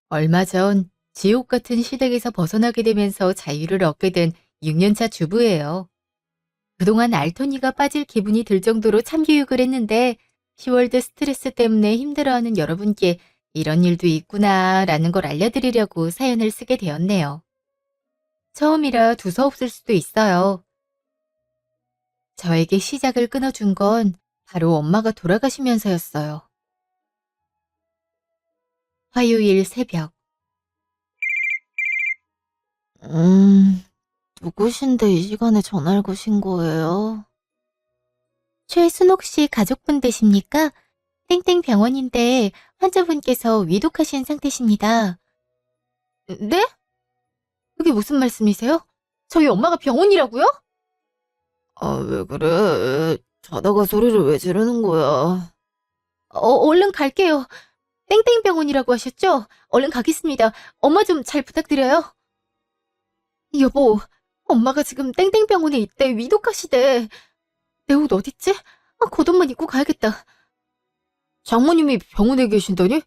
얼마 전 지옥 같은 시댁에서 벗어나게 되면서 자유를 얻게 된 6년차 주부예요. 그동안 알토니가 빠질 기분이 들 정도로 참교육을 했는데 10월드 스트레스 때문에 힘들어하는 여러분께 이런 일도 있구나라는 걸 알려드리려고 사연을 쓰게 되었네요. 처음이라 두서없을 수도 있어요. 저에게 시작을 끊어준 건 바로 엄마가 돌아가시면서였어요. 화요일 새벽. 음, 누구신데 이 시간에 전화를 거신 거예요? 최순옥 씨 가족분 되십니까? 땡땡 병원인데 환자분께서 위독하신 상태십니다. 네? 그게 무슨 말씀이세요? 저희 엄마가 병원이라고요? 아, 왜 그래? 자다가 소리를 왜 지르는 거야? 얼른 갈게요. 땡땡 병원이라고 하셨죠? 얼른 가겠습니다. 엄마 좀 잘 부탁드려요. 여보, 엄마가 지금 땡땡 병원에 있대. 위독하시대. 내 옷 어딨지? 겉옷만 입고 가야겠다. 장모님이 병원에 계신다니?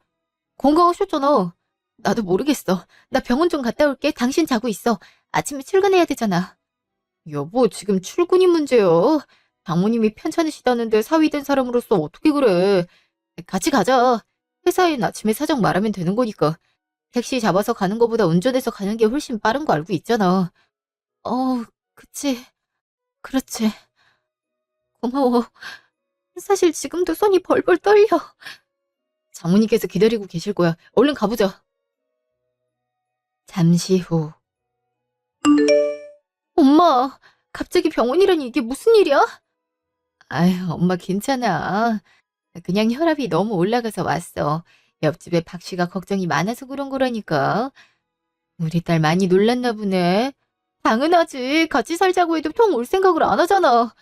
건강하셨잖아. 나도 모르겠어. 나 병원 좀 갔다 올게. 당신 자고 있어. 아침에 출근해야 되잖아. 여보, 지금 출근이 문제야. 장모님이 편찮으시다는데 사위 된 사람으로서 어떻게 그래. 같이 가자. 회사엔 아침에 사정 말하면 되는 거니까. 택시 잡아서 가는 거보다 운전해서 가는 게 훨씬 빠른 거 알고 있잖아. 그치. 그렇지. 고마워. 사실 지금도 손이 벌벌 떨려. 장모님께서 기다리고 계실 거야. 얼른 가보자. 잠시 후. 엄마, 갑자기 병원이라니 이게 무슨 일이야? 아유, 엄마 괜찮아. 그냥 혈압이 너무 올라가서 왔어. 옆집에 박 씨가 걱정이 많아서 그런 거라니까. 우리 딸 많이 놀랐나 보네. 당연하지. 같이 살자고 해도 통 올 생각을 안 하잖아.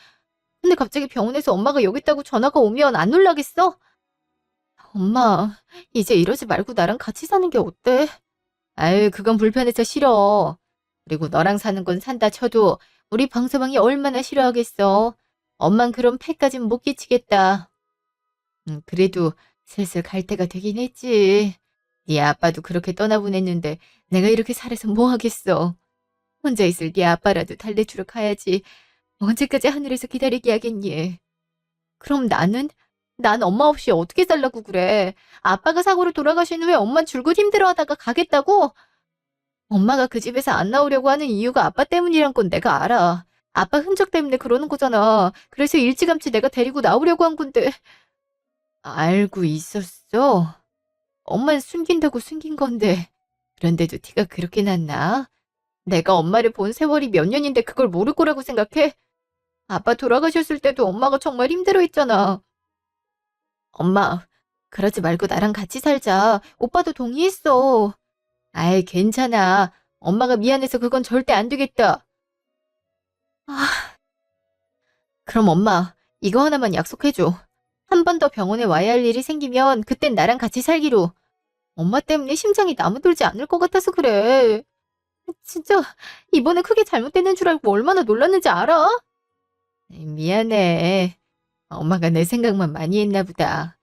근데 갑자기 병원에서 엄마가 여기 있다고 전화가 오면 안 놀라겠어? 엄마, 이제 이러지 말고 나랑 같이 사는 게 어때? 아유, 그건 불편해서 싫어. 그리고 너랑 사는 건 산다 쳐도 우리 방서방이 얼마나 싫어하겠어. 엄만 그런 패까진 못 끼치겠다. 그래도 슬슬 갈 때가 되긴 했지. 네 아빠도 그렇게 떠나보냈는데 내가 이렇게 살아서 뭐 하겠어. 혼자 있을 네 아빠라도 달래주러 가야지. 언제까지 하늘에서 기다리게 하겠니? 그럼 난 엄마 없이 어떻게 살라고 그래. 아빠가 사고로 돌아가신 후에 엄만 줄곧 힘들어하다가 가겠다고? 엄마가 그 집에서 안 나오려고 하는 이유가 아빠 때문이란 건 내가 알아. 아빠 흔적 때문에 그러는 거잖아. 그래서 일찌감치 내가 데리고 나오려고 한 건데. 알고 있었어? 엄만 숨긴다고 숨긴 건데. 그런데도 티가 그렇게 났나? 내가 엄마를 본 세월이 몇 년인데 그걸 모를 거라고 생각해? 아빠 돌아가셨을 때도 엄마가 정말 힘들어했잖아. 엄마, 그러지 말고 나랑 같이 살자. 오빠도 동의했어. 아이, 괜찮아. 엄마가 미안해서 그건 절대 안 되겠다. 아, 그럼 엄마, 이거 하나만 약속해줘. 한 번 더 병원에 와야 할 일이 생기면 그땐 나랑 같이 살기로. 엄마 때문에 심장이 나무들지 않을 것 같아서 그래. 진짜 이번에 크게 잘못되는 줄 알고 얼마나 놀랐는지 알아? 미안해. 엄마가 내 생각만 많이 했나 보다.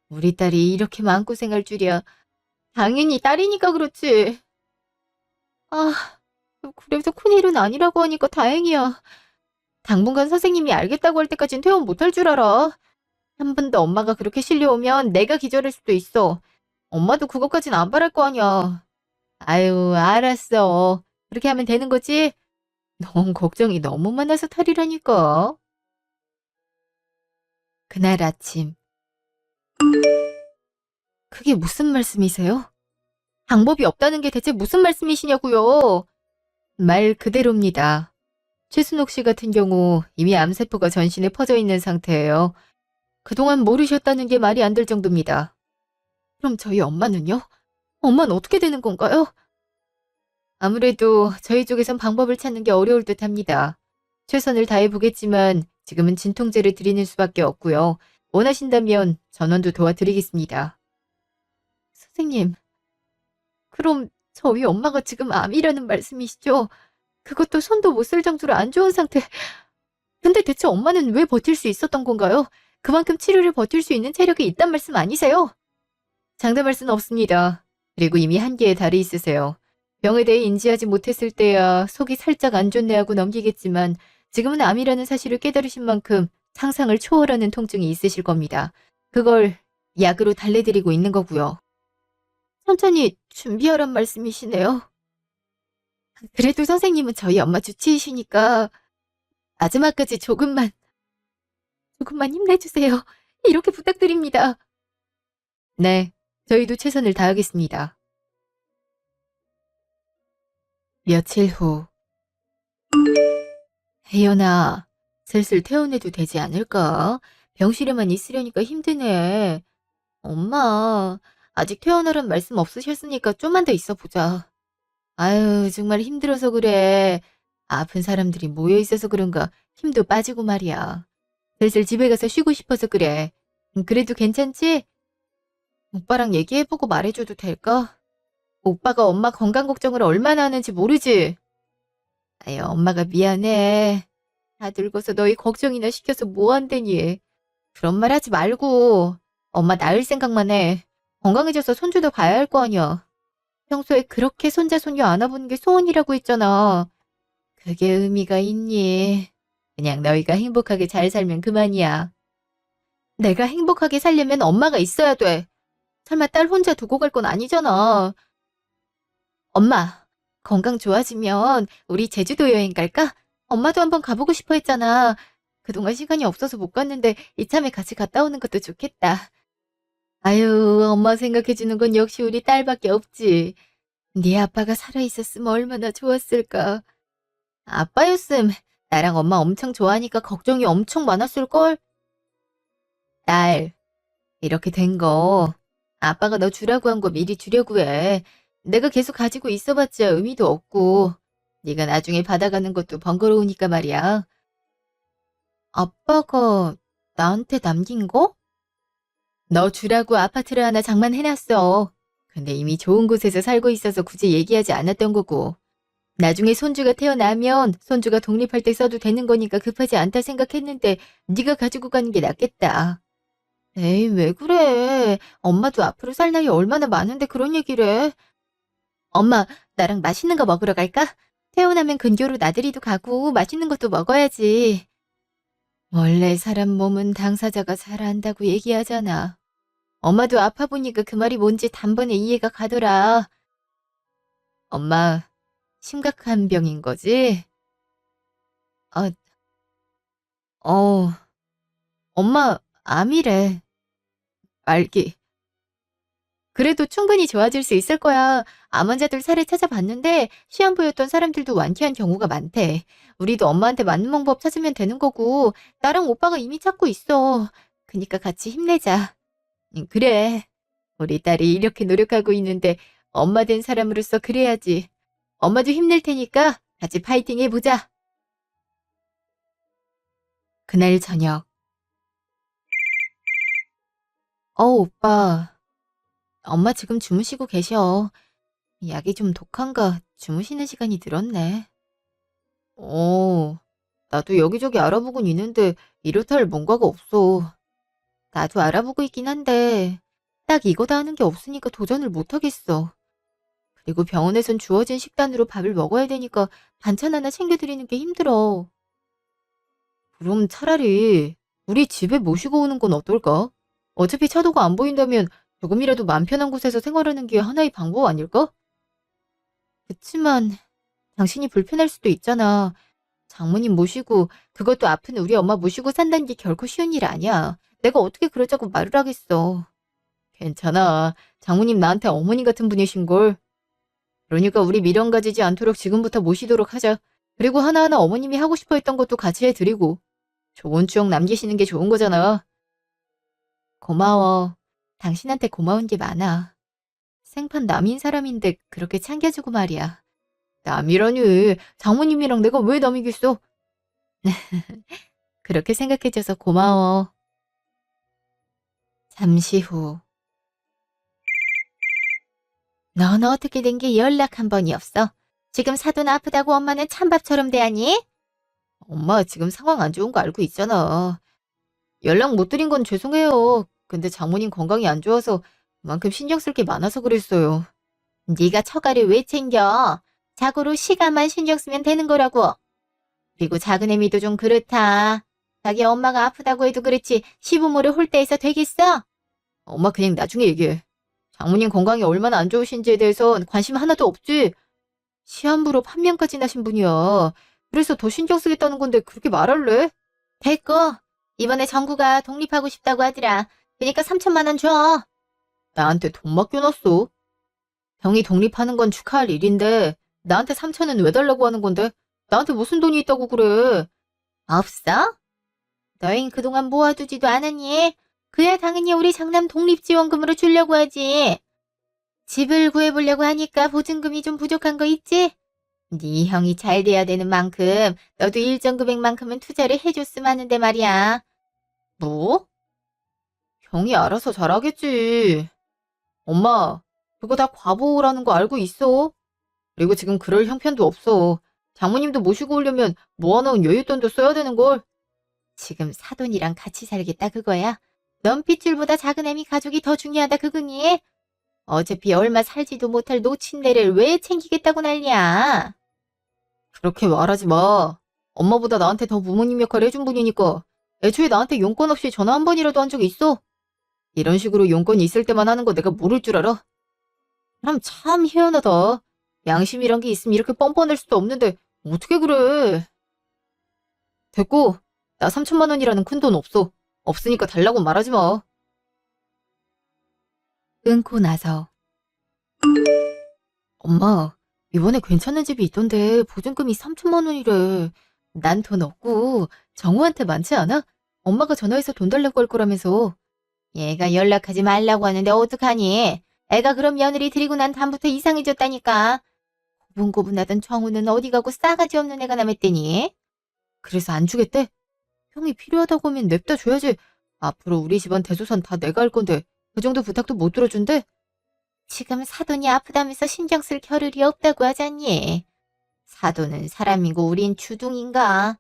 우리 딸이 이렇게 마음고생할 줄이야. 당연히 딸이니까 그렇지. 아, 그래도 큰일은 아니라고 하니까 다행이야. 당분간 선생님이 알겠다고 할 때까진 퇴원 못할 줄 알아. 한 번 더 엄마가 그렇게 실려오면 내가 기절할 수도 있어. 엄마도 그것까진 안 바랄 거 아니야. 아유, 알았어. 그렇게 하면 되는 거지? 넌 걱정이 너무 많아서 탈이라니까. 그날 아침. 그게 무슨 말씀이세요? 방법이 없다는 게 대체 무슨 말씀이시냐고요? 말 그대로입니다. 최순옥 씨 같은 경우 이미 암세포가 전신에 퍼져 있는 상태예요. 그동안 모르셨다는 게 말이 안 될 정도입니다. 그럼 저희 엄마는요? 엄마는 어떻게 되는 건가요? 아무래도 저희 쪽에선 방법을 찾는 게 어려울 듯합니다. 최선을 다해보겠지만 지금은 진통제를 드리는 수밖에 없고요. 원하신다면 전원도 도와드리겠습니다. 선생님, 그럼 저희 엄마가 지금 암이라는 말씀이시죠? 그것도 손도 못 쓸 정도로 안 좋은 상태. 근데 대체 엄마는 왜 버틸 수 있었던 건가요? 그만큼 치료를 버틸 수 있는 체력이 있단 말씀 아니세요? 장담할 수는 없습니다. 그리고 이미 한계에 달해 있으세요. 병에 대해 인지하지 못했을 때야 속이 살짝 안 좋네 하고 넘기겠지만 지금은 암이라는 사실을 깨달으신 만큼 상상을 초월하는 통증이 있으실 겁니다. 그걸 약으로 달래드리고 있는 거고요. 천천히 준비하란 말씀이시네요. 그래도 선생님은 저희 엄마 주치의시니까 마지막까지 조금만 힘내주세요. 이렇게 부탁드립니다. 네, 저희도 최선을 다하겠습니다. 며칠 후, 혜연아, 슬슬 퇴원해도 되지 않을까? 병실에만 있으려니까 힘드네. 엄마, 아직 퇴원하란 말씀 없으셨으니까 좀만 더 있어보자. 아유, 정말 힘들어서 그래. 아픈 사람들이 모여 있어서 그런가 힘도 빠지고 말이야. 슬슬 집에 가서 쉬고 싶어서 그래. 그래도 괜찮지? 오빠랑 얘기해보고 말해줘도 될까? 오빠가 엄마 건강 걱정을 얼마나 하는지 모르지? 아유, 엄마가 미안해. 다 늙어서 너희 걱정이나 시켜서 뭐 한대니. 그런 말 하지 말고. 엄마 나을 생각만 해. 건강해져서 손주도 봐야 할 거 아니야. 평소에 그렇게 손자 손녀 안아보는 게 소원이라고 했잖아. 그게 의미가 있니? 그냥 너희가 행복하게 잘 살면 그만이야. 내가 행복하게 살려면 엄마가 있어야 돼. 설마 딸 혼자 두고 갈 건 아니잖아. 엄마, 건강 좋아지면 우리 제주도 여행 갈까? 엄마도 한번 가보고 싶어 했잖아. 그동안 시간이 없어서 못 갔는데 이참에 같이 갔다 오는 것도 좋겠다. 아유, 엄마 생각해주는 건 역시 우리 딸밖에 없지. 네 아빠가 살아있었으면 얼마나 좋았을까. 아빠였음 나랑 엄마 엄청 좋아하니까 걱정이 엄청 많았을걸? 딸, 이렇게 된 거. 아빠가 너 주라고 한 거 미리 주려고 해. 내가 계속 가지고 있어봤자 의미도 없고 네가 나중에 받아가는 것도 번거로우니까 말이야. 아빠가 나한테 남긴 거? 너 주라고 아파트를 하나 장만해놨어. 근데 이미 좋은 곳에서 살고 있어서 굳이 얘기하지 않았던 거고. 나중에 손주가 태어나면 손주가 독립할 때 써도 되는 거니까 급하지 않다 생각했는데 네가 가지고 가는 게 낫겠다. 에이, 왜 그래? 엄마도 앞으로 살 나이 얼마나 많은데 그런 얘기를 해? 엄마, 나랑 맛있는 거 먹으러 갈까? 태어나면 근교로 나들이도 가고 맛있는 것도 먹어야지. 원래 사람 몸은 당사자가 잘 안다고 얘기하잖아. 엄마도 아파 보니까 그 말이 뭔지 단번에 이해가 가더라. 엄마, 심각한 병인 거지? 아, 어, 엄마, 암이래. 알기. 그래도 충분히 좋아질 수 있을 거야. 암 환자들 사례 찾아봤는데 시한부였던 사람들도 완쾌한 경우가 많대. 우리도 엄마한테 맞는 방법 찾으면 되는 거고 나랑 오빠가 이미 찾고 있어. 그니까 같이 힘내자. 그래. 우리 딸이 이렇게 노력하고 있는데 엄마 된 사람으로서 그래야지. 엄마도 힘낼 테니까 같이 파이팅 해보자. 그날 저녁. 오빠. 엄마 지금 주무시고 계셔. 약이 좀 독한가 주무시는 시간이 늘었네. 나도 여기저기 알아보곤 있는데 이렇다 할 뭔가가 없어. 나도 알아보고 있긴 한데 딱 이거다 하는 게 없으니까 도전을 못 하겠어. 그리고 병원에선 주어진 식단으로 밥을 먹어야 되니까 반찬 하나 챙겨드리는 게 힘들어. 그럼 차라리 우리 집에 모시고 오는 건 어떨까? 어차피 차도가 안 보인다면 조금이라도 맘 편한 곳에서 생활하는 게 하나의 방법 아닐까? 그치만 당신이 불편할 수도 있잖아. 장모님 모시고 그것도 아픈 우리 엄마 모시고 산다는 게 결코 쉬운 일 아니야. 내가 어떻게 그러자고 말을 하겠어. 괜찮아. 장모님 나한테 어머니 같은 분이신걸. 그러니까 우리 미련 가지지 않도록 지금부터 모시도록 하자. 그리고 하나하나 어머님이 하고 싶어 했던 것도 같이 해드리고. 좋은 추억 남기시는 게 좋은 거잖아. 고마워. 당신한테 고마운 게 많아. 생판 남인 사람인데 그렇게 챙겨주고 말이야. 남이라니. 장모님이랑 내가 왜 남이겠어? 그렇게 생각해줘서 고마워. 잠시 후. 넌 어떻게 된 게 연락 한 번이 없어? 지금 사돈 아프다고 엄마는 찬밥처럼 대하니? 엄마 지금 상황 안 좋은 거 알고 있잖아. 연락 못 드린 건 죄송해요. 근데 장모님 건강이 안 좋아서 그만큼 신경 쓸 게 많아서 그랬어요. 네가 처가를 왜 챙겨? 자고로 시간만 신경 쓰면 되는 거라고. 그리고 작은 애미도 좀 그렇다. 자기 엄마가 아프다고 해도 그렇지 시부모를 홀대해서 되겠어? 엄마 그냥 나중에 얘기해. 장모님 건강이 얼마나 안 좋으신지에 대해선 관심 하나도 없지. 시한부로 판명까지 나신 분이야. 그래서 더 신경 쓰겠다는 건데 그렇게 말할래? 됐고. 이번에 정구가 독립하고 싶다고 하더라. 그러니까 3천만 원 줘. 나한테 돈 맡겨놨어. 병이 독립하는 건 축하할 일인데 나한테 3천은 왜 달라고 하는 건데? 나한테 무슨 돈이 있다고 그래? 없어? 너흰 그동안 모아두지도 않았니? 그야 당연히 우리 장남 독립지원금으로 주려고 하지. 집을 구해보려고 하니까 보증금이 좀 부족한 거 있지? 네 형이 잘 돼야 되는 만큼 너도 일정 금액만큼은 투자를 해줬으면 하는데 말이야. 뭐? 형이 알아서 잘하겠지. 엄마, 그거 다 과보라는 거 알고 있어? 그리고 지금 그럴 형편도 없어. 장모님도 모시고 오려면 모아놓은 여윳돈도 써야 되는걸. 지금 사돈이랑 같이 살겠다 그거야? 넌 핏줄보다 작은 애미 가족이 더 중요하다 그거니? 어차피 얼마 살지도 못할 노친네를 왜 챙기겠다고 난리야? 그렇게 말하지 마. 엄마보다 나한테 더 부모님 역할을 해준 분이니까. 애초에 나한테 용건 없이 전화 한 번이라도 한 적 있어? 이런 식으로 용건이 있을 때만 하는 거 내가 모를 줄 알아? 그럼 참 희한하다. 양심이란 게 있으면 이렇게 뻔뻔할 수도 없는데 어떻게 그래? 됐고, 나 3천만 원이라는 큰 돈 없어. 없으니까 달라고 말하지 마. 끊고 나서 엄마, 이번에 괜찮은 집이 있던데 보증금이 3천만 원이래. 난 돈 없고 정우한테 많지 않아? 엄마가 전화해서 돈 달라고 할 거라면서. 얘가 연락하지 말라고 하는데 어떡하니? 애가 그럼 며느리 데리고 난 다음부터 이상해졌다니까. 고분고분하던 정우는 어디 가고 싸가지 없는 애가 남았대니? 그래서 안 주겠대? 형이 필요하다고 하면 냅다 줘야지. 앞으로 우리 집안 대소산 다 내가 할 건데 그 정도 부탁도 못 들어준대? 지금 사돈이 아프다면서 신경 쓸 겨를이 없다고 하잖니. 사돈은 사람이고 우린 주둥인가?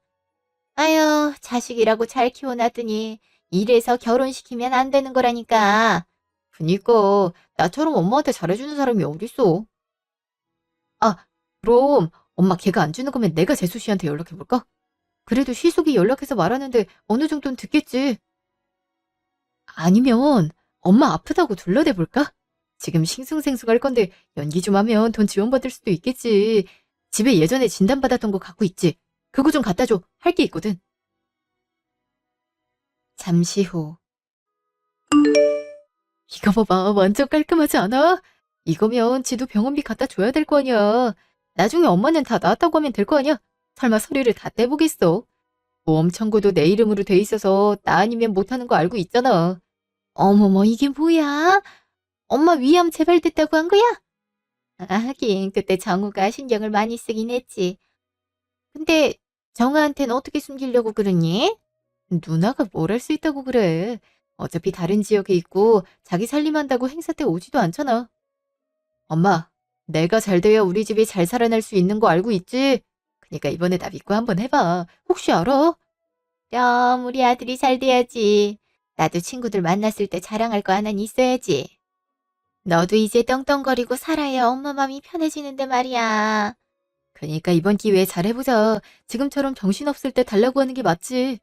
아유, 자식이라고 잘 키워놨더니 이래서 결혼시키면 안 되는 거라니까. 그니까 나처럼 엄마한테 잘해주는 사람이 어딨어. 아, 그럼 엄마 걔가 안 주는 거면 내가 재수 씨한테 연락해볼까? 그래도 시숙이 연락해서 말하는데 어느 정도는 듣겠지. 아니면 엄마 아프다고 둘러대볼까? 지금 싱숭생숭할 건데 연기 좀 하면 돈 지원받을 수도 있겠지. 집에 예전에 진단받았던 거 갖고 있지. 그거 좀 갖다 줘. 할 게 있거든. 잠시 후. 이거 봐봐. 완전 깔끔하지 않아? 이거면 지도 병원비 갖다 줘야 될 거 아니야. 나중에 엄마는 다 나았다고 하면 될 거 아니야? 설마 서류를 다 떼보겠어? 보험 청구도 내 이름으로 돼 있어서 나 아니면 못하는 거 알고 있잖아. 어머머, 이게 뭐야? 엄마 위암 재발됐다고 한 거야? 하긴 그때 정우가 신경을 많이 쓰긴 했지. 근데 정우한테는 어떻게 숨기려고 그러니? 누나가 뭘 할 수 있다고 그래. 어차피 다른 지역에 있고 자기 살림한다고 행사 때 오지도 않잖아. 엄마, 내가 잘 돼야 우리 집이 잘 살아날 수 있는 거 알고 있지? 그러니까 이번에 나 믿고 한번 해봐. 혹시 알아? 그럼 우리 아들이 잘 돼야지. 나도 친구들 만났을 때 자랑할 거 하나는 있어야지. 너도 이제 떵떵거리고 살아야 엄마 맘이 편해지는데 말이야. 그러니까 이번 기회에 잘해보자. 지금처럼 정신없을 때 달라고 하는 게 맞지.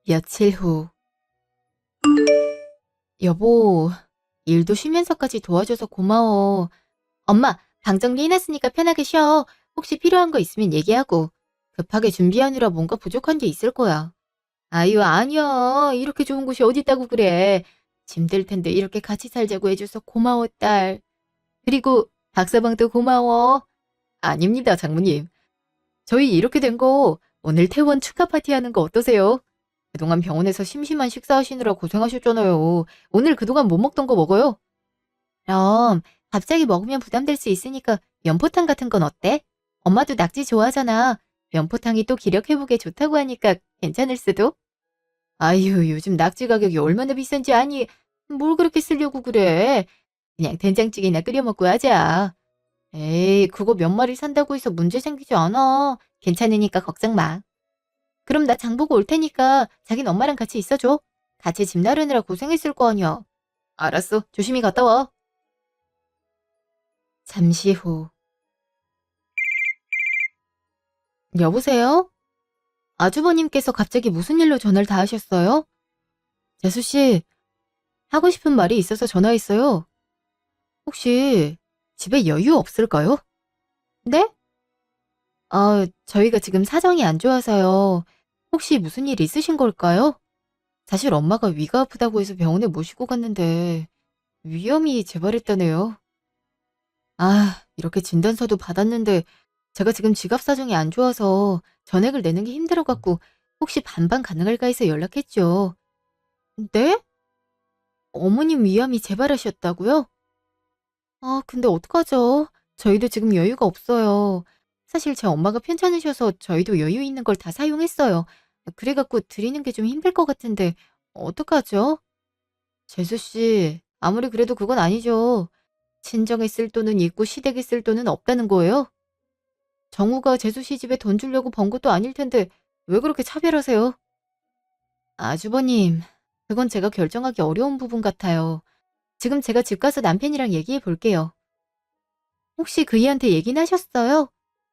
며칠 후. 여보, 일도 쉬면서까지 도와줘서 고마워. 엄마, 방 정리해놨으니까 편하게 쉬어. 혹시 필요한 거 있으면 얘기하고. 급하게 준비하느라 뭔가 부족한 게 있을 거야. 아유, 아니야. 이렇게 좋은 곳이 어디 있다고 그래. 짐들 텐데 이렇게 같이 살자고 해줘서 고마워, 딸. 그리고 박서방도 고마워. 아닙니다, 장모님. 저희 이렇게 된 거 오늘 퇴원 축하 파티 하는 거 어떠세요? 그동안 병원에서 심심한 식사하시느라 고생하셨잖아요. 오늘 그동안 못 먹던 거 먹어요? 그럼 갑자기 먹으면 부담될 수 있으니까 면포탕 같은 건 어때? 엄마도 낙지 좋아하잖아. 면포탕이 또 기력 회복에 좋다고 하니까 괜찮을 수도? 아유, 요즘 낙지 가격이 얼마나 비싼지 아니. 뭘 그렇게 쓰려고 그래. 그냥 된장찌개나 끓여 먹고 하자. 에이, 그거 몇 마리 산다고 해서 문제 생기지 않아. 괜찮으니까 걱정 마. 그럼 나 장 보고 올 테니까 자긴 엄마랑 같이 있어줘. 같이 집 나르느라 고생했을 거 아니야. 알았어. 조심히 갔다 와. 잠시 후. 여보세요? 아주버님께서 갑자기 무슨 일로 전화를 다 하셨어요? 재수씨, 하고 싶은 말이 있어서 전화했어요. 혹시 집에 여유 없을까요? 네? 저희가 지금 사정이 안 좋아서요. 혹시 무슨 일 있으신 걸까요? 사실 엄마가 위가 아프다고 해서 병원에 모시고 갔는데 위염이 재발했다네요. 이렇게 진단서도 받았는데 제가 지금 지갑 사정이 안 좋아서 전액을 내는 게 힘들어갖고 혹시 반반 가능할까 해서 연락했죠. 네? 어머님 위암이 재발하셨다고요? 근데 어떡하죠? 저희도 지금 여유가 없어요. 사실 제 엄마가 편찮으셔서 저희도 여유 있는 걸 다 사용했어요. 그래갖고 드리는 게 좀 힘들 것 같은데 어떡하죠? 재수 씨, 아무리 그래도 그건 아니죠. 친정에 쓸 돈은 있고 시댁에 쓸 돈은 없다는 거예요? 정우가 재수 씨 집에 돈 주려고 번 것도 아닐 텐데 왜 그렇게 차별하세요? 아주버님, 그건 제가 결정하기 어려운 부분 같아요. 지금 제가 집 가서 남편이랑 얘기해 볼게요. 혹시 그이한테 얘기는 하셨어요?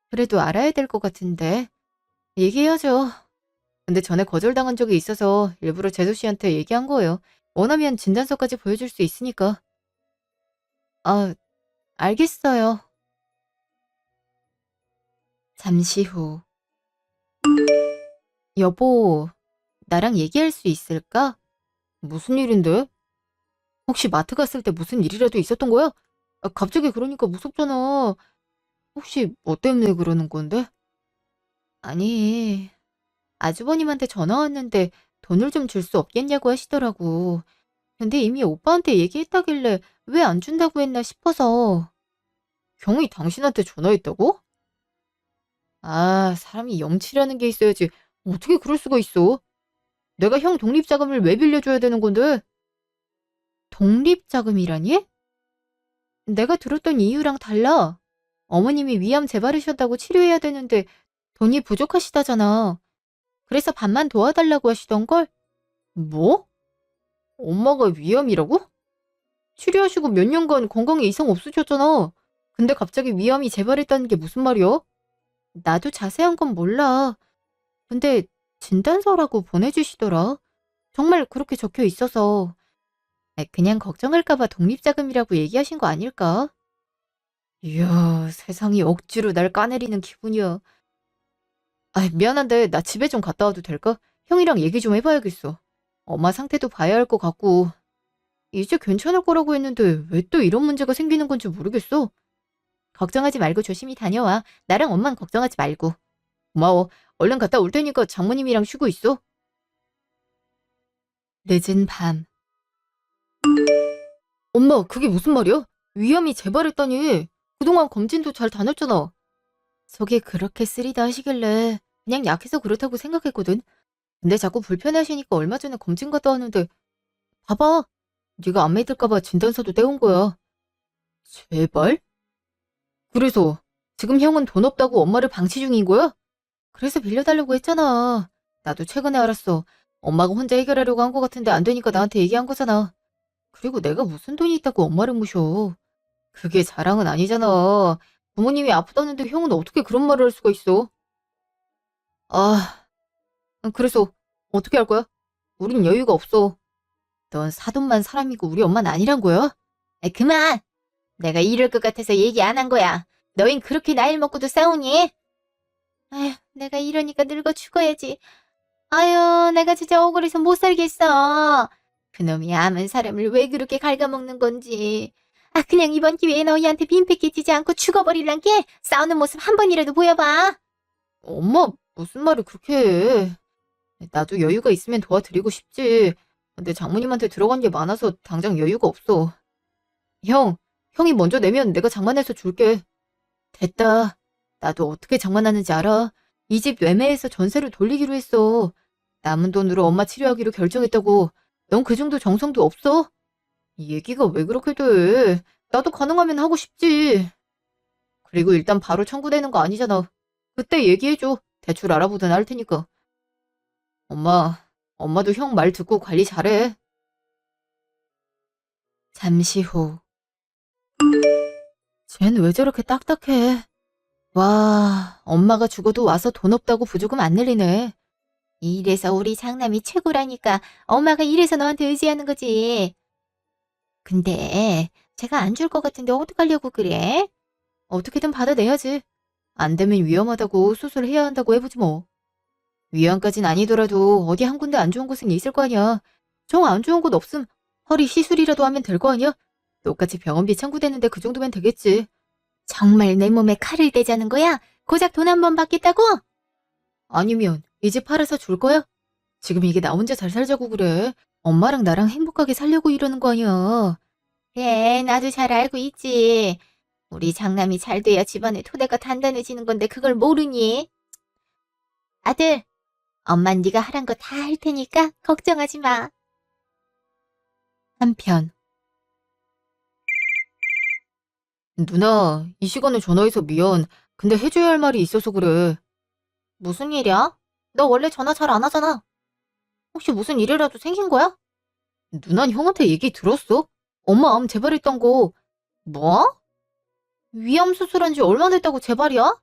그래도 알아야 될 것 같은데. 얘기해야죠. 근데 전에 거절당한 적이 있어서 일부러 재수 씨한테 얘기한 거예요. 원하면 진단서까지 보여줄 수 있으니까. 아, 알겠어요. 잠시 후. 여보, 나랑 얘기할 수 있을까? 무슨 일인데? 혹시 마트 갔을 때 무슨 일이라도 있었던 거야? 갑자기 그러니까 무섭잖아. 혹시 뭐 때문에 그러는 건데? 아니, 아주버님한테 전화 왔는데 돈을 좀 줄 수 없겠냐고 하시더라고. 근데 이미 오빠한테 얘기했다길래 왜 안 준다고 했나 싶어서. 경이 당신한테 전화했다고? 사람이 염치라는 게 있어야지. 어떻게 그럴 수가 있어? 내가 형 독립자금을 왜 빌려줘야 되는 건데? 독립자금이라니? 내가 들었던 이유랑 달라. 어머님이 위암 재발이셨다고 치료해야 되는데 돈이 부족하시다잖아. 그래서 반만 도와달라고 하시던걸? 뭐? 엄마가 위암이라고? 치료하시고 몇 년간 건강에 이상 없으셨잖아. 근데 갑자기 위암이 재발했다는 게 무슨 말이야? 나도 자세한 건 몰라. 근데 진단서라고 보내주시더라. 정말 그렇게 적혀 있어서. 그냥 걱정할까봐 독립자금이라고 얘기하신 거 아닐까? 이야, 세상이 억지로 날 까내리는 기분이야. 미안한데 나 집에 좀 갔다 와도 될까? 형이랑 얘기 좀 해봐야겠어. 엄마 상태도 봐야 할 것 같고. 이제 괜찮을 거라고 했는데 왜 또 이런 문제가 생기는 건지 모르겠어. 걱정하지 말고 조심히 다녀와. 나랑 엄만 걱정하지 말고. 고마워. 얼른 갔다 올 테니까 장모님이랑 쉬고 있어. 늦은 밤. 엄마, 그게 무슨 말이야? 위암이 재발했다니. 그동안 검진도 잘 다녔잖아. 속이 그렇게 쓰리다 하시길래 그냥 약해서 그렇다고 생각했거든. 근데 자꾸 불편해하시니까 얼마 전에 검진 갔다 왔는데 봐봐. 네가 안 믿을까 봐 진단서도 떼온 거야. 제발? 그래서 지금 형은 돈 없다고 엄마를 방치 중인 거야? 그래서 빌려달라고 했잖아. 나도 최근에 알았어. 엄마가 혼자 해결하려고 한 거 같은데 안 되니까 나한테 얘기한 거잖아. 그리고 내가 무슨 돈이 있다고 엄마를 모셔. 그게 자랑은 아니잖아. 부모님이 아프다는데 형은 어떻게 그런 말을 할 수가 있어? 아, 그래서 어떻게 할 거야? 우린 여유가 없어. 넌 사돈만 사람이고 우리 엄마는 아니란 거야? 그만! 내가 이럴 것 같아서 얘기 안 한 거야. 너흰 그렇게 나이를 먹고도 싸우니? 아휴, 내가 이러니까 늙어 죽어야지. 아유, 내가 진짜 억울해서 못 살겠어. 그놈이 암은 사람을 왜 그렇게 갉아먹는 건지. 그냥 이번 기회에 너희한테 빈패 끼치지 않고 죽어버릴란 게 싸우는 모습 한 번이라도 보여봐. 엄마, 무슨 말을 그렇게 해. 나도 여유가 있으면 도와드리고 싶지. 근데 장모님한테 들어간 게 많아서 당장 여유가 없어. 형, 형이 먼저 내면 내가 장만해서 줄게. 됐다. 나도 어떻게 장만하는지 알아. 이 집 매매해서 전세를 돌리기로 했어. 남은 돈으로 엄마 치료하기로 결정했다고. 넌 그 정도 정성도 없어? 이 얘기가 왜 그렇게 돼? 나도 가능하면 하고 싶지. 그리고 일단 바로 청구되는 거 아니잖아. 그때 얘기해줘. 대출 알아보든 할 테니까. 엄마도 형 말 듣고 관리 잘해. 잠시 후. 쟨 왜 저렇게 딱딱해? 와, 엄마가 죽어도 와서 돈 없다고 부조금 안 내리네. 이래서 우리 장남이 최고라니까 엄마가 이래서 너한테 의지하는 거지. 근데 제가 안 줄 것 같은데 어떡하려고 그래? 어떻게든 받아내야지. 안 되면 위험하다고 수술해야 한다고 해보지 뭐. 위안까진 아니더라도 어디 한 군데 안 좋은 곳은 있을 거 아니야. 정 안 좋은 곳 없음 허리 시술이라도 하면 될 거 아니야? 똑같이 병원비 청구되는데 그 정도면 되겠지. 정말 내 몸에 칼을 대자는 거야? 고작 돈 한 번 받겠다고? 아니면 이 집 팔아서 줄 거야? 지금 이게 나 혼자 잘 살자고 그래. 엄마랑 나랑 행복하게 살려고 이러는 거 아니야. 그래, 나도 잘 알고 있지. 우리 장남이 잘 돼야 집안의 토대가 단단해지는 건데 그걸 모르니? 아들, 엄만 네가 하란 거 다 할 테니까 걱정하지 마. 한편 누나, 이 시간에 전화해서 미안. 근데 해줘야 할 말이 있어서 그래. 무슨 일이야? 너 원래 전화 잘 안 하잖아. 혹시 무슨 일이라도 생긴 거야? 누난 형한테 얘기 들었어? 엄마 암 재발했던 거. 뭐? 위암 수술한 지 얼마 됐다고 재발이야?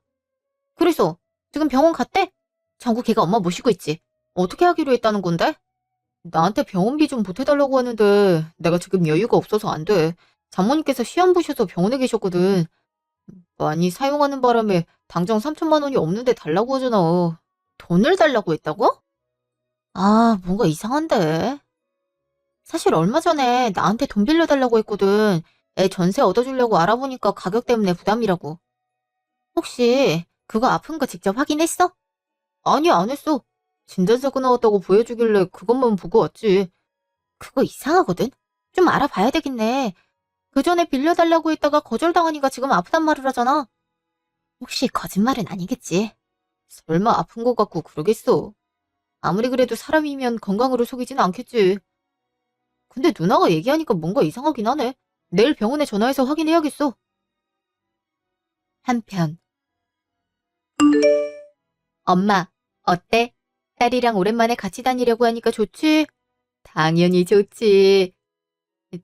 그래서 지금 병원 갔대? 장구 걔가 엄마 모시고 있지. 어떻게 하기로 했다는 건데? 나한테 병원비 좀 보태달라고 하는데 내가 지금 여유가 없어서 안 돼. 장모님께서 시험 보셔서 병원에 계셨거든. 많이 사용하는 바람에 당장 3천만 원이 없는데 달라고 하잖아. 돈을 달라고 했다고? 아, 뭔가 이상한데. 사실 얼마 전에 나한테 돈 빌려달라고 했거든. 애 전세 얻어주려고 알아보니까 가격 때문에 부담이라고. 혹시 그거 아픈 거 직접 확인했어? 아니, 안 했어. 진단서가 나왔다고 보여주길래 그것만 보고 왔지. 그거 이상하거든? 좀 알아봐야 되겠네. 그 전에 빌려달라고 했다가 거절당하니까 지금 아프단 말을 하잖아. 혹시 거짓말은 아니겠지? 설마 아픈 것 같고 그러겠어. 아무리 그래도 사람이면 건강으로 속이진 않겠지. 근데 누나가 얘기하니까 뭔가 이상하긴 하네. 내일 병원에 전화해서 확인해야겠어. 한편 엄마, 어때? 딸이랑 오랜만에 같이 다니려고 하니까 좋지? 당연히 좋지.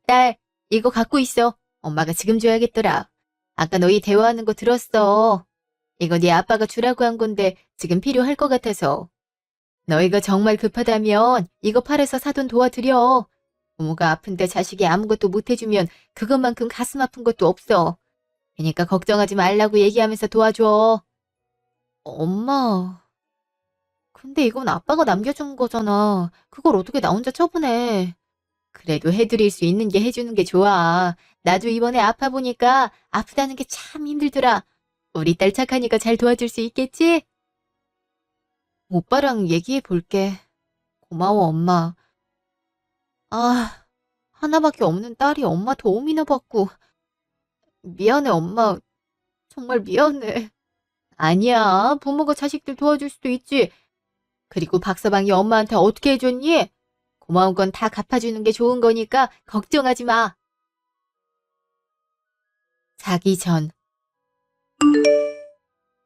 딸, 이거 갖고 있어. 엄마가 지금 줘야겠더라. 아까 너희 대화하는 거 들었어. 이거 네 아빠가 주라고 한 건데 지금 필요할 것 같아서. 너희가 정말 급하다면 이거 팔아서 사돈 도와드려. 부모가 아픈데 자식이 아무것도 못 해주면 그것만큼 가슴 아픈 것도 없어. 그러니까 걱정하지 말라고 얘기하면서 도와줘. 엄마, 근데 이건 아빠가 남겨준 거잖아. 그걸 어떻게 나 혼자 처분해. 그래도 해드릴 수 있는 게 해주는 게 좋아. 나도 이번에 아파 보니까 아프다는 게 참 힘들더라. 우리 딸 착하니까 잘 도와줄 수 있겠지? 오빠랑 얘기해 볼게. 고마워, 엄마. 아, 하나밖에 없는 딸이 엄마 도움이나 받고. 미안해, 엄마. 정말 미안해. 아니야, 부모가 자식들 도와줄 수도 있지. 그리고 박서방이 엄마한테 어떻게 해줬니? 고마운 건 다 갚아주는 게 좋은 거니까 걱정하지 마. 자기 전.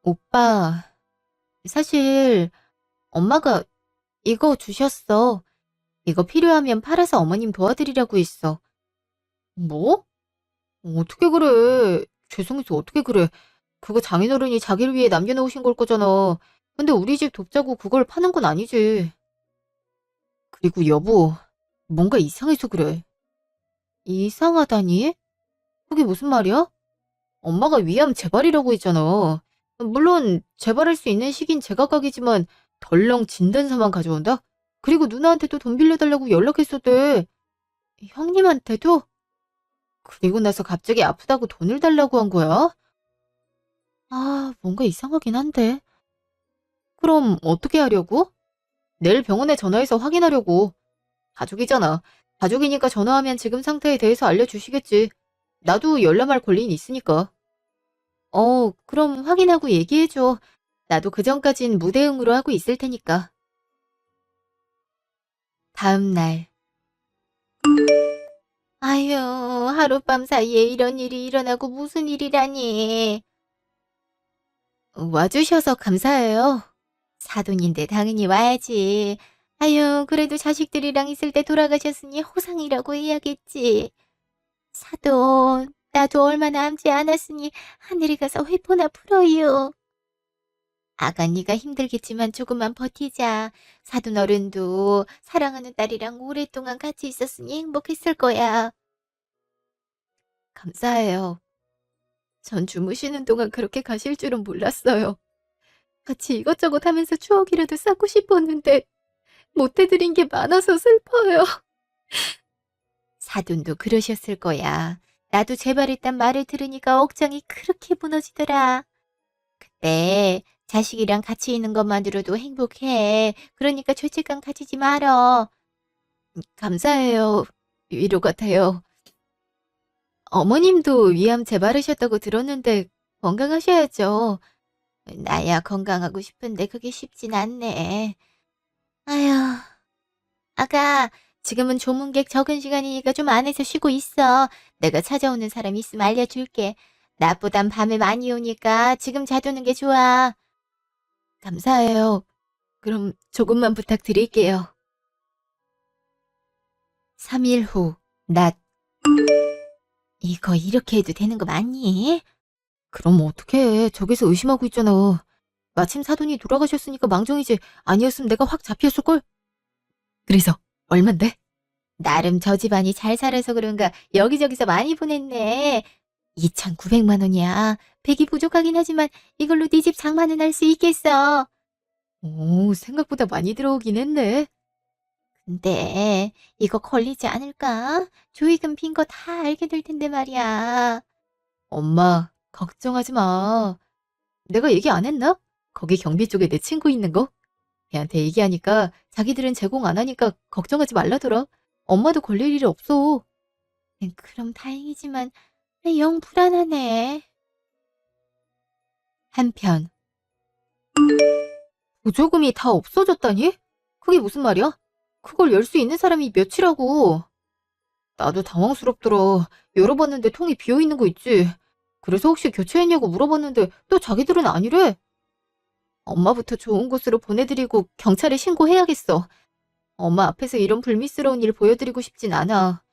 오빠, 사실 엄마가 이거 주셨어. 이거 필요하면 팔아서 어머님 도와드리라고 했어. 뭐? 어떻게 그래? 죄송해서 어떻게 그래? 그거 장인어른이 자기를 위해 남겨놓으신 걸 거잖아. 근데 우리 집 돕자고 그걸 파는 건 아니지. 그리고 여보, 뭔가 이상해서 그래. 이상하다니? 그게 무슨 말이야? 엄마가 위암 재발이라고 했잖아. 물론 재발할 수 있는 시긴 제각각이지만 덜렁 진단서만 가져온다? 그리고 누나한테도 돈 빌려달라고 연락했었대. 형님한테도? 그리고 나서 갑자기 아프다고 돈을 달라고 한 거야? 아, 뭔가 이상하긴 한데. 그럼 어떻게 하려고? 내일 병원에 전화해서 확인하려고. 가족이잖아. 가족이니까 전화하면 지금 상태에 대해서 알려주시겠지. 나도 열람할 권리는 있으니까. 그럼 확인하고 얘기해줘. 나도 그 전까진 무대응으로 하고 있을 테니까. 다음 날. 아유, 하룻밤 사이에 이런 일이 일어나고 무슨 일이라니. 와주셔서 감사해요. 사돈인데 당연히 와야지. 아유, 그래도 자식들이랑 있을 때 돌아가셨으니 호상이라고 해야겠지. 사돈, 나도 얼마 남지 않았으니 하늘에 가서 회포나 풀어요. 아가니가 힘들겠지만 조금만 버티자. 사돈 어른도 사랑하는 딸이랑 오랫동안 같이 있었으니 행복했을 거야. 감사해요. 전 주무시는 동안 그렇게 가실 줄은 몰랐어요. 같이 이것저것 하면서 추억이라도 쌓고 싶었는데 못 해드린 게 많아서 슬퍼요. 사돈도 그러셨을 거야. 나도 재발했단 말을 들으니까 억장이 그렇게 무너지더라. 그때 자식이랑 같이 있는 것만으로도 행복해. 그러니까 죄책감 가지지 말어. 감사해요. 위로가 돼요. 어머님도 위암 재발하셨다고 들었는데 건강하셔야죠. 나야 건강하고 싶은데 그게 쉽진 않네. 아휴, 아가, 지금은 조문객 적은 시간이니까 좀 안에서 쉬고 있어. 내가 찾아오는 사람 있으면 알려줄게. 낮보단 밤에 많이 오니까 지금 자두는 게 좋아. 감사해요. 그럼 조금만 부탁드릴게요. 3일 후, 낮. 이거 이렇게 해도 되는 거 맞니? 그럼 어떡해. 저기서 의심하고 있잖아. 마침 사돈이 돌아가셨으니까 망정이지. 아니었으면 내가 확 잡혔을걸? 그래서 얼만데? 나름 저 집안이 잘 살아서 그런가 여기저기서 많이 보냈네. 2,900만 원이야. 100이 부족하긴 하지만 이걸로 네 집 장만은 할 수 있겠어. 오, 생각보다 많이 들어오긴 했네. 근데 이거 걸리지 않을까? 조익금 빈 거 다 알게 될 텐데 말이야. 엄마, 걱정하지 마. 내가 얘기 안 했나? 거기 경비 쪽에 내 친구 있는 거? 걔한테 얘기하니까 자기들은 제공 안 하니까 걱정하지 말라더라. 엄마도 걸릴 일이 없어. 그럼 다행이지만 영 불안하네. 한편 보조금이 다 없어졌다니? 그게 무슨 말이야? 그걸 열 수 있는 사람이 몇이라고. 나도 당황스럽더라. 열어봤는데 통이 비어있는 거 있지. 그래서 혹시 교체했냐고 물어봤는데 또 자기들은 아니래. 엄마부터 좋은 곳으로 보내드리고 경찰에 신고해야겠어. 엄마 앞에서 이런 불미스러운 일 보여드리고 싶진 않아.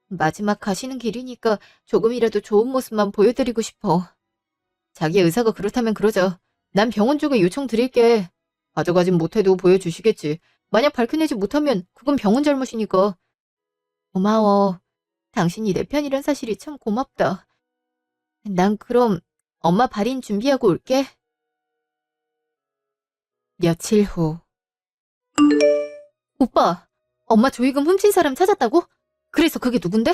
마지막 가시는 길이니까 조금이라도 좋은 모습만 보여드리고 싶어. 자기 의사가 그렇다면 그러자. 난 병원 쪽에 요청 드릴게. 가져가진 못해도 보여주시겠지. 만약 밝혀내지 못하면 그건 병원 잘못이니까. 고마워. 당신이 내 편이란 사실이 참 고맙다. 난 그럼 엄마 발인 준비하고 올게. 며칠 후. 오빠, 엄마 조의금 훔친 사람 찾았다고? 그래서 그게 누군데?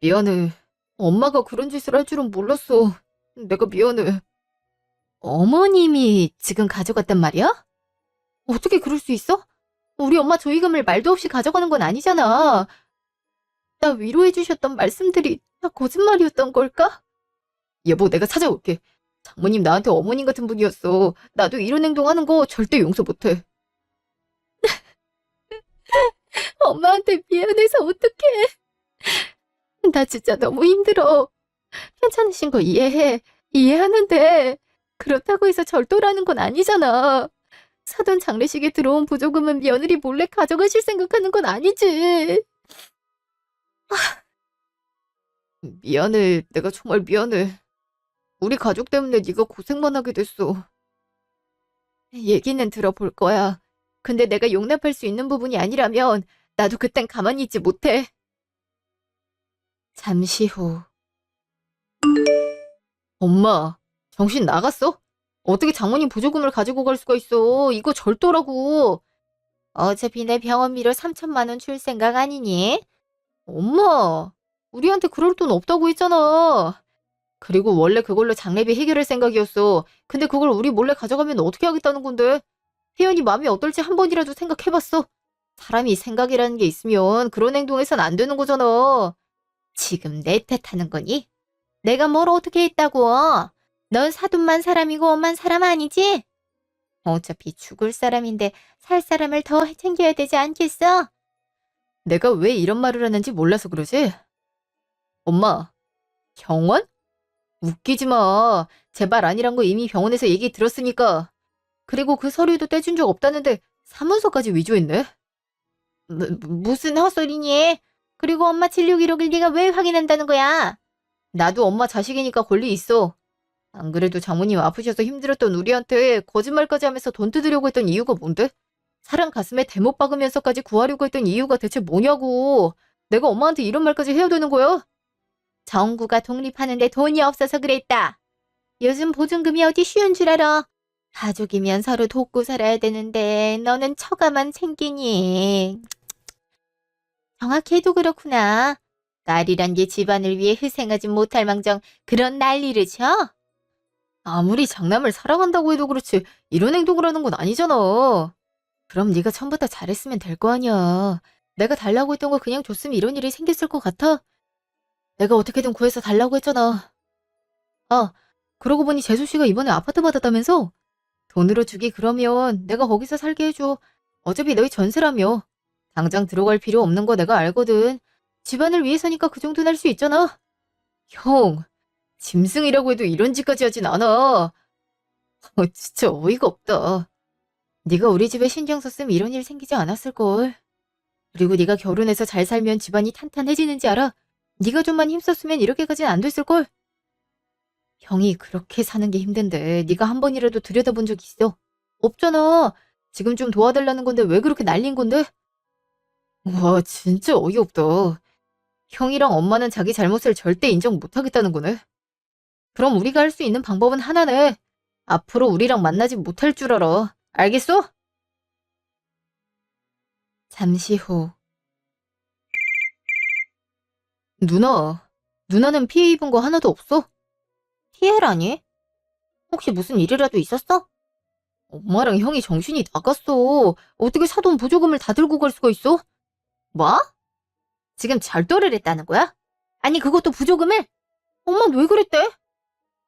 미안해. 엄마가 그런 짓을 할 줄은 몰랐어. 내가 미안해. 어머님이 지금 가져갔단 말이야? 어떻게 그럴 수 있어? 우리 엄마 조의금을 말도 없이 가져가는 건 아니잖아. 나 위로해주셨던 말씀들이 다 거짓말이었던 걸까? 여보, 내가 찾아올게. 장모님 나한테 어머님 같은 분이었어. 나도 이런 행동하는 거 절대 용서 못해. 엄마한테 미안해서 어떡해. 나 진짜 너무 힘들어. 괜찮으신 거 이해해. 이해하는데 그렇다고 해서 절도라는 건 아니잖아. 사돈 장례식에 들어온 보조금은 며느리 몰래 가져가실 생각하는 건 아니지. 미안해. 내가 정말 미안해. 우리 가족 때문에 네가 고생만 하게 됐어. 얘기는 들어볼 거야. 근데 내가 용납할 수 있는 부분이 아니라면 나도 그땐 가만히 있지 못해. 잠시 후. 엄마, 정신 나갔어? 어떻게 장모님 보조금을 가지고 갈 수가 있어? 이거 절도라고. 어차피 내 병원비로 3천만 원 줄 생각 아니니? 엄마, 우리한테 그럴 돈 없다고 했잖아. 그리고 원래 그걸로 장례비 해결할 생각이었어. 근데 그걸 우리 몰래 가져가면 어떻게 하겠다는 건데? 혜연이 마음이 어떨지 한 번이라도 생각해봤어? 사람이 생각이라는 게 있으면 그런 행동해선 안 되는 거잖아. 지금 내 탓하는 거니? 내가 뭘 어떻게 했다고? 넌 사돈만 사람이고 엄만 사람 아니지? 어차피 죽을 사람인데 살 사람을 더 챙겨야 되지 않겠어? 내가 왜 이런 말을 하는지 몰라서 그러지? 엄마, 병원? 웃기지 마. 제발 아니란 거 이미 병원에서 얘기 들었으니까. 그리고 그 서류도 떼준 적 없다는데 사문서까지 위조했네? 무슨 헛소리니? 그리고 엄마 진료 기록을 네가 왜 확인한다는 거야? 나도 엄마 자식이니까 권리 있어. 안 그래도 장모님 아프셔서 힘들었던 우리한테 거짓말까지 하면서 돈 뜯으려고 했던 이유가 뭔데? 사람 가슴에 대못 박으면서까지 구하려고 했던 이유가 대체 뭐냐고. 내가 엄마한테 이런 말까지 해야 되는 거야? 정구가 독립하는데 돈이 없어서 그랬다. 요즘 보증금이 어디 쉬운 줄 알아? 가족이면 서로 돕고 살아야 되는데 너는 처가만 챙기니. 정확해도 그렇구나. 딸이란 게 집안을 위해 희생하지 못할 망정 그런 난리를 쳐? 아무리 장남을 사랑한다고 해도 그렇지 이런 행동을 하는 건 아니잖아. 그럼 네가 처음부터 잘했으면 될 거 아니야. 내가 달라고 했던 거 그냥 줬으면 이런 일이 생겼을 것 같아? 내가 어떻게든 구해서 달라고 했잖아. 아, 그러고 보니 재수 씨가 이번에 아파트 받았다면서? 돈으로 주기 그러면 내가 거기서 살게 해줘. 어차피 너희 전세라며. 당장 들어갈 필요 없는 거 내가 알거든. 집안을 위해서니까 그 정도는 할 수 있잖아. 형, 짐승이라고 해도 이런 짓까지 하진 않아. 진짜 어이가 없다. 네가 우리 집에 신경 썼으면 이런 일 생기지 않았을걸. 그리고 네가 결혼해서 잘 살면 집안이 탄탄해지는지 알아? 네가 좀만 힘썼으면 이렇게까지는 안 됐을걸. 형이 그렇게 사는 게 힘든데 네가 한 번이라도 들여다본 적 있어? 없잖아. 지금 좀 도와달라는 건데 왜 그렇게 날린 건데? 와, 진짜 어이없다. 형이랑 엄마는 자기 잘못을 절대 인정 못하겠다는 거네. 그럼 우리가 할 수 있는 방법은 하나네. 앞으로 우리랑 만나지 못할 줄 알아. 알겠어? 잠시 후. 누나는 피해 입은 거 하나도 없어? 피해라니? 혹시 무슨 일이라도 있었어? 엄마랑 형이 정신이 나갔어. 어떻게 사돈 보조금을 다 들고 갈 수가 있어? 뭐? 지금 절도를 했다는 거야? 아니 그것도 부조금을? 엄마는 왜 그랬대?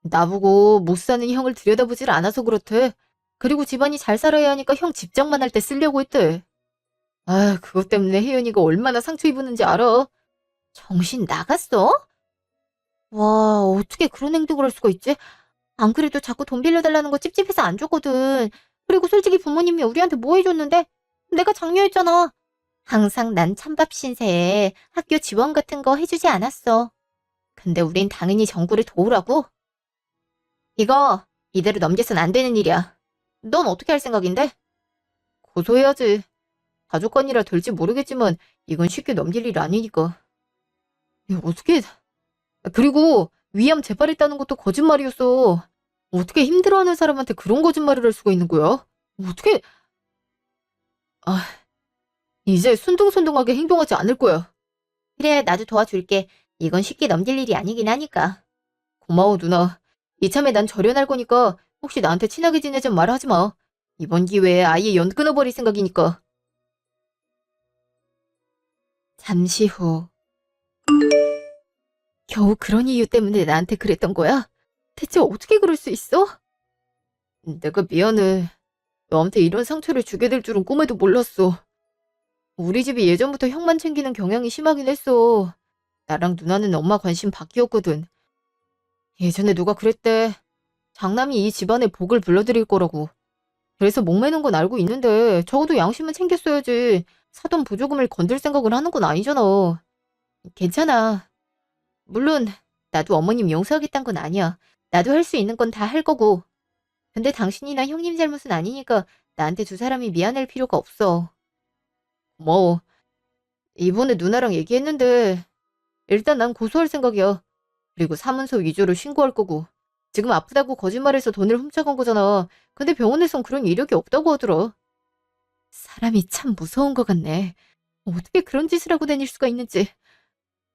나보고 못 사는 형을 들여다보질 않아서 그렇대. 그리고 집안이 잘 살아야 하니까 형 집장만 할 때 쓰려고 했대. 아, 그것 때문에 혜연이가 얼마나 상처 입었는지 알아? 정신 나갔어? 와, 어떻게 그런 행동을 할 수가 있지? 안 그래도 자꾸 돈 빌려달라는 거 찝찝해서 안 줬거든. 그리고 솔직히 부모님이 우리한테 뭐 해줬는데? 내가 장녀였잖아. 항상 난 찬밥 신세에 학교 지원 같은 거 해주지 않았어. 근데 우린 당연히 정구를 도우라고? 이거 이대로 넘겨선 안 되는 일이야. 넌 어떻게 할 생각인데? 고소해야지. 가족관이라 될지 모르겠지만 이건 쉽게 넘길 일 아니니까. 이거 어떻게... 그리고 위암 재발했다는 것도 거짓말이었어. 어떻게 힘들어하는 사람한테 그런 거짓말을 할 수가 있는 거야? 어떻게... 아, 이제 순둥순둥하게 행동하지 않을 거야. 그래, 나도 도와줄게. 이건 쉽게 넘길 일이 아니긴 하니까. 고마워, 누나. 이참에 난 절연할 거니까 혹시 나한테 친하게 지내자는 말 하지 마. 이번 기회에 아예 연 끊어버릴 생각이니까. 잠시 후. 겨우 그런 이유 때문에 나한테 그랬던 거야? 대체 어떻게 그럴 수 있어? 내가 미안해. 너한테 이런 상처를 주게 될 줄은 꿈에도 몰랐어. 우리 집이 예전부터 형만 챙기는 경향이 심하긴 했어. 나랑 누나는 엄마 관심 밖이었거든. 예전에 누가 그랬대. 장남이 이 집안의 복을 불러들일 거라고. 그래서 목매는 건 알고 있는데 적어도 양심은 챙겼어야지. 사돈 보조금을 건들 생각을 하는 건 아니잖아. 괜찮아. 물론 나도 어머님 용서하겠다는 건 아니야. 나도 할 수 있는 건 다 할 거고. 근데 당신이나 형님 잘못은 아니니까 나한테 두 사람이 미안할 필요가 없어. 고마워. 이번에 누나랑 얘기했는데 일단 난 고소할 생각이야. 그리고 사문서 위조로 신고할 거고. 지금 아프다고 거짓말해서 돈을 훔쳐간 거잖아. 근데 병원에선 그런 이력이 없다고 하더라. 사람이 참 무서운 것 같네. 어떻게 그런 짓을 하고 다닐 수가 있는지.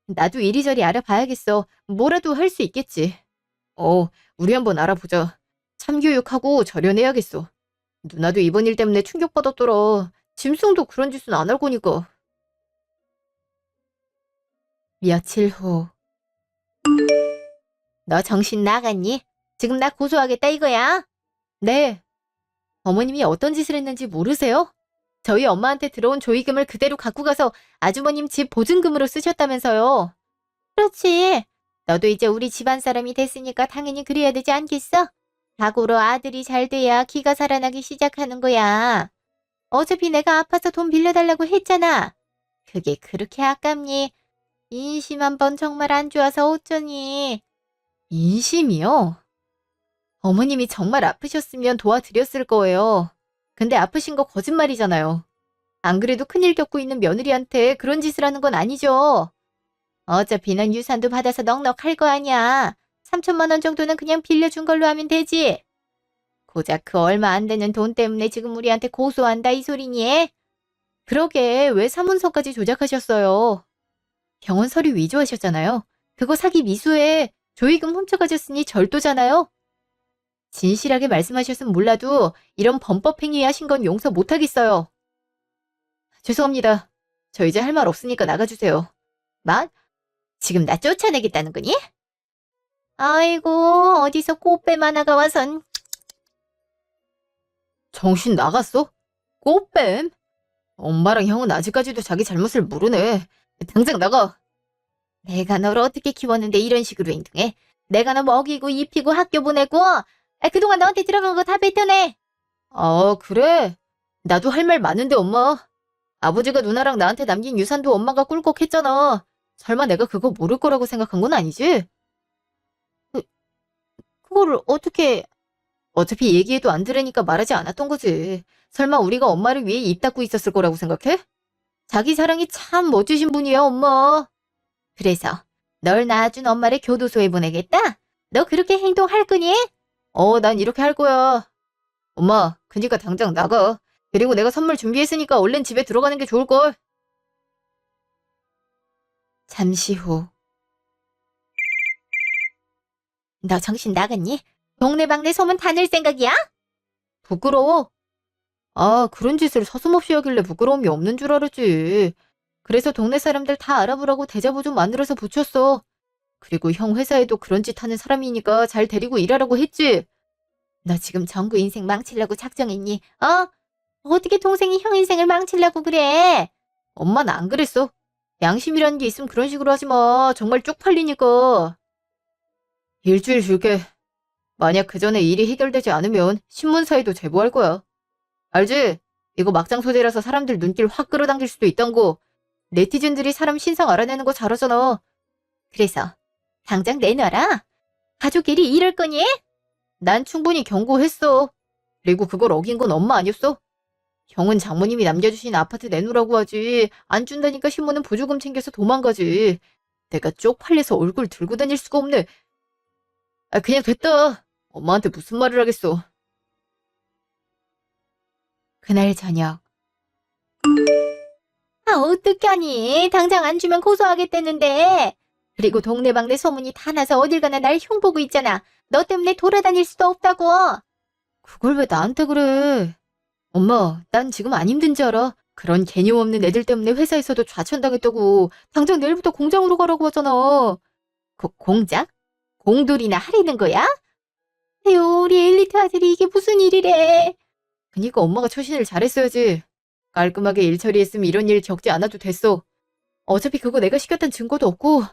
나도 이리저리 알아봐야겠어. 뭐라도 할 수 있겠지. 어, 우리 한번 알아보자. 참교육하고 절연해야겠어. 누나도 이번 일 때문에 충격받았더라. 짐승도 그런 짓은 안 할 거니까. 며칠 후. 너 정신 나갔니? 지금 나 고소하겠다 이거야? 네. 어머님이 어떤 짓을 했는지 모르세요? 저희 엄마한테 들어온 조의금을 그대로 갖고 가서 아주버님 집 보증금으로 쓰셨다면서요. 그렇지. 너도 이제 우리 집안 사람이 됐으니까 당연히 그래야 되지 않겠어? 자고로 아들이 잘 돼야 기가 살아나기 시작하는 거야. 어차피 내가 아파서 돈 빌려달라고 했잖아. 그게 그렇게 아깝니? 인심 한 번 정말 안 좋아서 어쩌니. 인심이요? 어머님이 정말 아프셨으면 도와드렸을 거예요. 근데 아프신 거 거짓말이잖아요. 안 그래도 큰일 겪고 있는 며느리한테 그런 짓을 하는 건 아니죠. 어차피 넌 유산도 받아서 넉넉할 거 아니야. 3천만 원 정도는 그냥 빌려준 걸로 하면 되지. 고작 그 얼마 안 되는 돈 때문에 지금 우리한테 고소한다 이 소리니? 그러게 왜 사문서까지 조작하셨어요? 병원 서류 위조하셨잖아요. 그거 사기 미수에 조의금 훔쳐가졌으니 절도잖아요. 진실하게 말씀하셨으면 몰라도 이런 범법 행위 하신 건 용서 못하겠어요. 죄송합니다. 저 이제 할 말 없으니까 나가주세요. 만? 지금 나 쫓아내겠다는 거니? 아이고 어디서 꽃뱀 하나가 와선. 정신 나갔어? 꽃뱀? 엄마랑 형은 아직까지도 자기 잘못을 모르네. 당장 나가. 내가 너를 어떻게 키웠는데 이런 식으로 행동해? 내가 너 먹이고 입히고 학교 보내고 그동안 너한테 들어간 거 다 뱉어내. 아 그래? 나도 할 말 많은데 엄마. 아버지가 누나랑 나한테 남긴 유산도 엄마가 꿀꺽했잖아. 설마 내가 그거 모를 거라고 생각한 건 아니지? 그, 그거를 어떻게... 어차피 얘기해도 안 들으니까 말하지 않았던 거지. 설마 우리가 엄마를 위해 입 닫고 있었을 거라고 생각해? 자기 사랑이 참 멋지신 분이야, 엄마. 그래서 널 낳아준 엄마를 교도소에 보내겠다? 너 그렇게 행동할 거니? 난 이렇게 할 거야. 엄마, 그니까 당장 나가. 그리고 내가 선물 준비했으니까 얼른 집에 들어가는 게 좋을걸. 잠시 후. 너 정신 나갔니? 동네방네 소문 다 낼 생각이야? 부끄러워. 아, 그런 짓을 서슴없이 하길래 부끄러움이 없는 줄 알았지. 그래서 동네 사람들 다 알아보라고 대자보 좀 만들어서 붙였어. 그리고 형 회사에도 그런 짓 하는 사람이니까 잘 데리고 일하라고 했지. 너 지금 정구 인생 망치려고 작정했니? 어떻게 동생이 형 인생을 망치려고 그래? 엄마는 안 그랬어. 양심이라는 게 있으면 그런 식으로 하지 마. 정말 쪽팔리니까. 일주일 줄게. 만약 그 전에 일이 해결되지 않으면 신문사에도 제보할 거야. 알지? 이거 막장 소재라서 사람들 눈길 확 끌어당길 수도 있단 거. 네티즌들이 사람 신상 알아내는 거 잘하잖아. 그래서 당장 내놔라. 가족끼리 이럴 거니? 난 충분히 경고했어. 그리고 그걸 어긴 건 엄마 아니었어? 형은 장모님이 남겨주신 아파트 내놓으라고 하지. 안 준다니까 신모는 보조금 챙겨서 도망가지. 내가 쪽팔려서 얼굴 들고 다닐 수가 없네. 그냥 됐다. 엄마한테 무슨 말을 하겠어. 그날 저녁. 어떡하니? 당장 안 주면 고소하겠다는데. 그리고 동네방네 소문이 다 나서 어딜 가나 날 흉보고 있잖아. 너 때문에 돌아다닐 수도 없다고. 그걸 왜 나한테 그래? 엄마, 난 지금 안 힘든지 알아? 그런 개념 없는 애들 때문에 회사에서도 좌천당했다고. 당장 내일부터 공장으로 가라고 하잖아. 공장? 공돌이나 하리는 거야? 에휴, 우리 엘리트 아들이 이게 무슨 일이래. 그니까 엄마가 처신을 잘했어야지. 깔끔하게 일 처리했으면 이런 일 겪지 않아도 됐어. 어차피 그거 내가 시켰다는 증거도 없고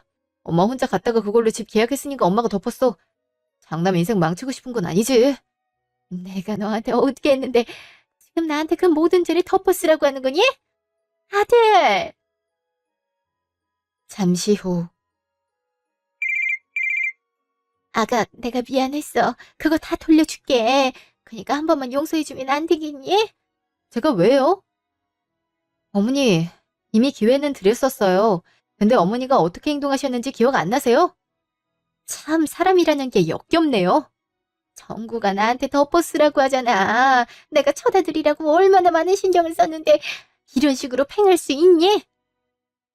엄마 혼자 갔다가 그걸로 집 계약했으니까 엄마가 덮었어. 장남 인생 망치고 싶은 건 아니지. 내가 너한테 어떻게 했는데 지금 나한테 그 모든 죄를 덮어쓰라고 하는 거니? 아들! 잠시 후. 아가, 내가 미안했어. 그거 다 돌려줄게. 그니까 한 번만 용서해주면 안 되겠니? 제가 왜요? 어머니, 이미 기회는 드렸었어요. 근데 어머니가 어떻게 행동하셨는지 기억 안 나세요? 참 사람이라는 게 역겹네요. 정구가 나한테 덮어쓰라고 하잖아. 내가 쳐다드리라고 얼마나 많은 신경을 썼는데 이런 식으로 팽할 수 있니?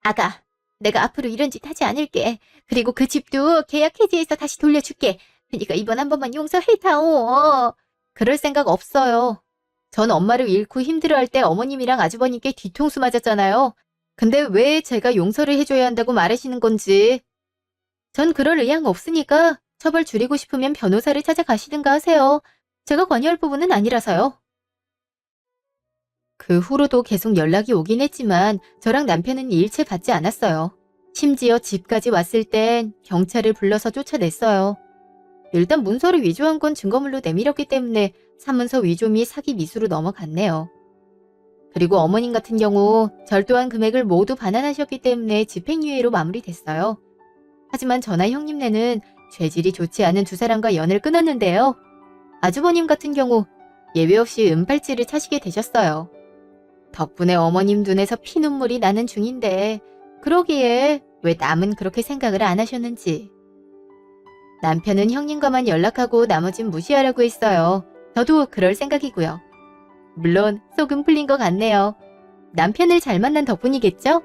아가, 내가 앞으로 이런 짓 하지 않을게. 그리고 그 집도 계약 해지해서 다시 돌려줄게. 그러니까 이번 한 번만 용서해다오. 그럴 생각 없어요. 전 엄마를 잃고 힘들어할 때 어머님이랑 아주버님께 뒤통수 맞았잖아요. 근데 왜 제가 용서를 해줘야 한다고 말하시는 건지. 전 그럴 의향 없으니까 처벌 줄이고 싶으면 변호사를 찾아가시든가 하세요. 제가 관여할 부분은 아니라서요. 그 후로도 계속 연락이 오긴 했지만 저랑 남편은 일체 받지 않았어요. 심지어 집까지 왔을 땐 경찰을 불러서 쫓아냈어요. 일단 문서를 위조한 건 증거물로 내밀었기 때문에 사문서 위조 및 사기 미수로 넘어갔네요. 그리고 어머님 같은 경우 절도한 금액을 모두 반환하셨기 때문에 집행유예로 마무리됐어요. 하지만 저나 형님네는 죄질이 좋지 않은 두 사람과 연을 끊었는데요. 아주버님 같은 경우 예외 없이 은팔찌를 차시게 되셨어요. 덕분에 어머님 눈에서 피눈물이 나는 중인데 그러기에 왜 남은 그렇게 생각을 안 하셨는지. 남편은 형님과만 연락하고 나머진 무시하라고 했어요. 저도 그럴 생각이고요. 물론 속은 풀린 것 같네요. 남편을 잘 만난 덕분이겠죠?